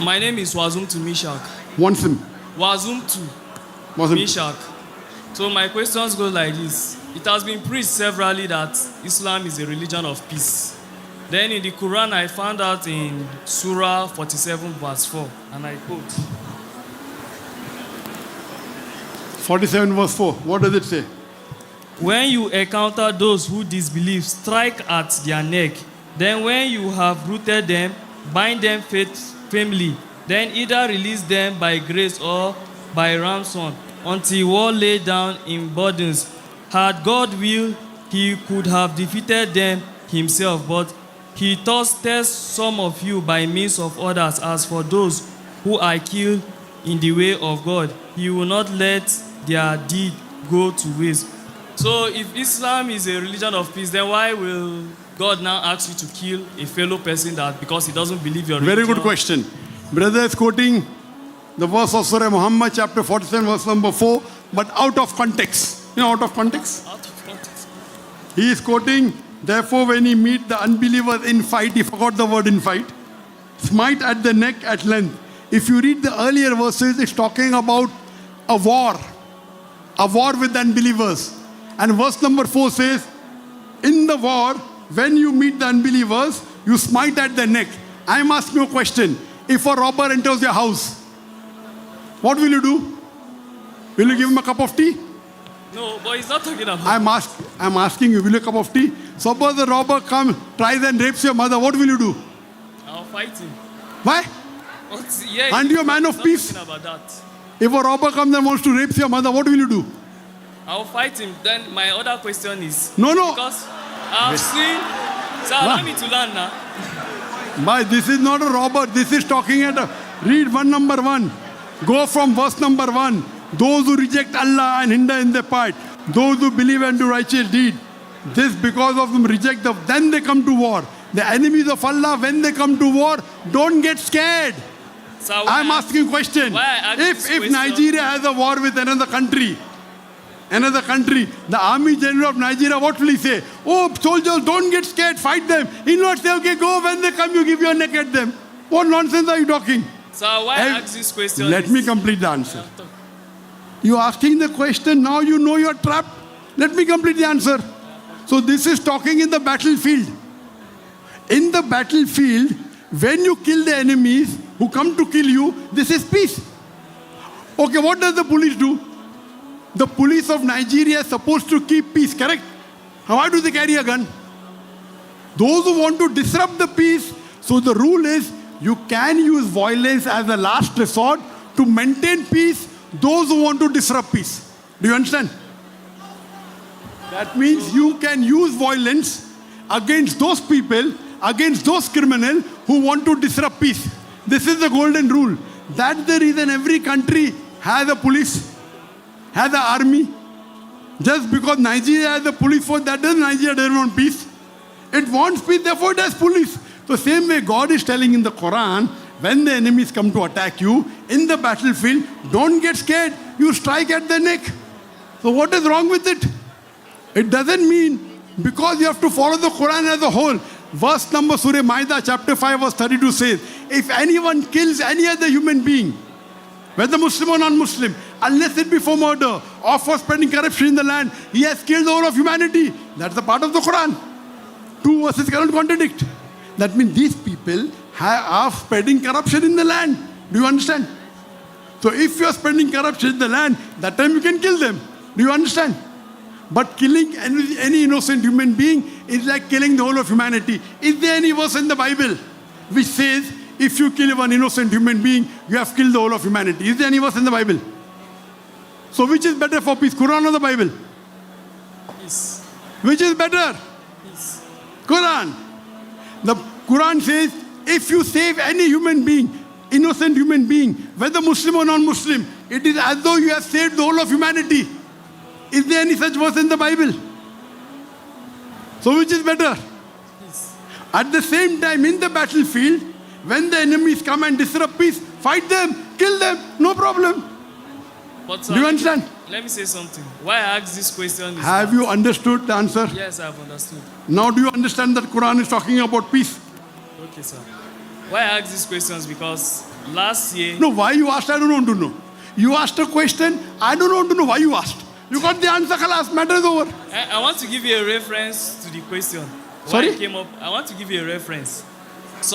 My name is Wazum to Mishak. Wansim. Wazum to Wansim. Mishak. So my questions go like this. It has been preached severally that Islam is a religion of peace. Then in the Quran, I found out in Surah 47 verse 4, and I quote, 47 verse 4. What does it say? when you encounter those who disbelieve, strike at their neck. Then when you have rooted them, bind them firmly. Then either release them by grace or by ransom, until war lay down in burdens. Had God willed, he could have defeated them himself, but he thus tests some of you by means of others. As for those who are killed in the way of God, he will not let their deed go to waste. So if Islam is a religion of peace, then why will God now ask you to kill a fellow person that because he doesn't believe your religion? Very good question. Brother is quoting the verse of Surah Muhammad chapter 47 verse number 4, but out of context. You know, out of context? Out of context. He is quoting, therefore when he meet the unbelievers in fight, he forgot the word in fight, smite at the neck at length. If you read the earlier verses, it's talking about a war with the unbelievers. And verse number 4 says, in the war, when you meet the unbelievers, you smite at the neck. I am asking you a question. If a robber enters your house, what will you do? Will you give him a cup of tea? No, but he's not talking about. I'm asking you, will you a cup of tea? Suppose the robber comes, tries and rapes your mother, what will you do? I'll fight him. Why? Yeah, And you're a man of peace. About that. If a robber comes and wants to rape your mother, what will you do? I'll fight him. Then my other question is... No. Because I've seen... So allow me to learn now. But this is not a robber. This is talking at read number 1. Go from verse number 1. Those who reject Allah and hinder in their part. Those who believe and do righteous deed. This because of them reject them. Then they come to war. The enemies of Allah, when they come to war, don't get scared. So I'm asking a question. If Nigeria has a war with another country, the army general of Nigeria, what will he say? Oh, soldiers, don't get scared, fight them. He'll not say, okay, go, when they come, you give your neck at them. What nonsense are you talking? So why ask this question? Let me complete the answer. You're asking the question, now you know you're trapped. Let me complete the answer. So this is talking in the battlefield. In the battlefield, when you kill the enemies who come to kill you, this is peace. Okay, what does the police do? The police of Nigeria is supposed to keep peace, correct? Why do they carry a gun? Those who want to disrupt the peace, so the rule is you can use violence as a last resort to maintain peace, those who want to disrupt peace. Do you understand? That means you can use violence against those people, against those criminals who want to disrupt peace. This is the golden rule. That's the reason every country has a police, has an army. Just because Nigeria has a police force, that doesn't Nigeria doesn't want peace. It wants peace, therefore it has police. So same way God is telling in the Quran, when the enemies come to attack you in the battlefield, don't get scared. You strike at the neck. So what is wrong with it? It doesn't mean because you have to follow the Quran as a whole. Verse number Surah Maida chapter 5 verse 32 says, if anyone kills any other human being, whether Muslim or non-Muslim, unless it be for murder or for spreading corruption in the land, he has killed the whole of humanity. That's a part of the Quran. 2 verses cannot contradict. That means these people are spreading corruption in the land. Do you understand? So if you are spreading corruption in the land, that time you can kill them. Do you understand? But killing any innocent human being is like killing the whole of humanity. Is there any verse in the Bible which says, if you kill one innocent human being, you have killed the whole of humanity? Is there any verse in the Bible? So which is better for peace, Quran or the Bible? Peace. Which is better? Peace. Quran. The Quran says, if you save any human being, innocent human being, whether Muslim or non-Muslim, it is as though you have saved the whole of humanity. Is there any such verse in the Bible? So which is better? Peace. At the same time, in the battlefield, when the enemies come and disrupt peace, fight them, kill them, no problem. But, do you understand? Let me say something. Why I ask this question is have you understood the answer? Yes, I have understood. Now do you understand that Quran is talking about peace? Okay, sir. Why I ask these questions because last year, No, why you asked, I don't want to know. You asked a question, I don't want to know why you asked. You got the answer, khalas, matter is over. I want to give you a reference to the question. Why Sorry? it came up. I want to give you a reference.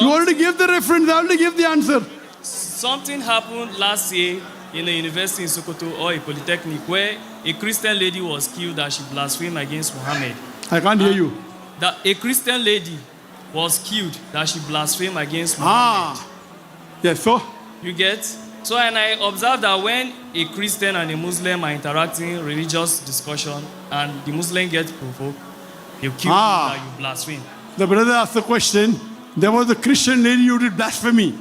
You already gave the reference, I already gave the answer. Something happened last year in a university in Sokoto or a polytechnic where a Christian lady was killed as she blasphemed against Muhammad. I can't hear you. That a Christian lady was killed that she blasphemed against Muhammad. Yes, so? You get? So, and I observed that when a Christian and a Muslim are interacting religious discussion and the Muslim gets provoked, you kill you that you blaspheme. The brother asked the question, there was a Christian lady who did blasphemy.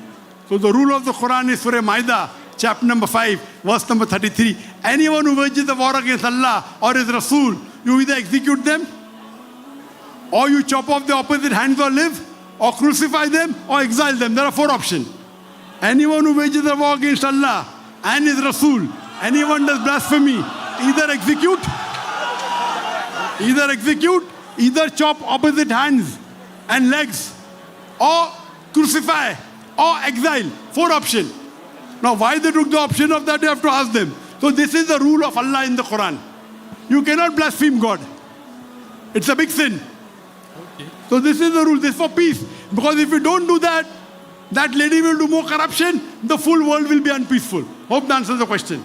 So the rule of the Quran is Surah Maida, chapter number 5, verse number 33. Anyone who wages a war against Allah or His Rasul, you either execute them, or you chop off the opposite hands or live, or crucify them, or exile them. There are 4 options. Anyone who wages a war against Allah and His Rasul, anyone does blasphemy, either execute, either chop opposite hands and legs, or crucify, or exile. 4 options. Now why they took the option of that, you have to ask them. So this is the rule of Allah in the Quran. You cannot blaspheme God. It's a big sin. Okay. So this is the rule, this is for peace. Because if you don't do that, that lady will do more corruption, the full world will be unpeaceful. Hope that answers the question.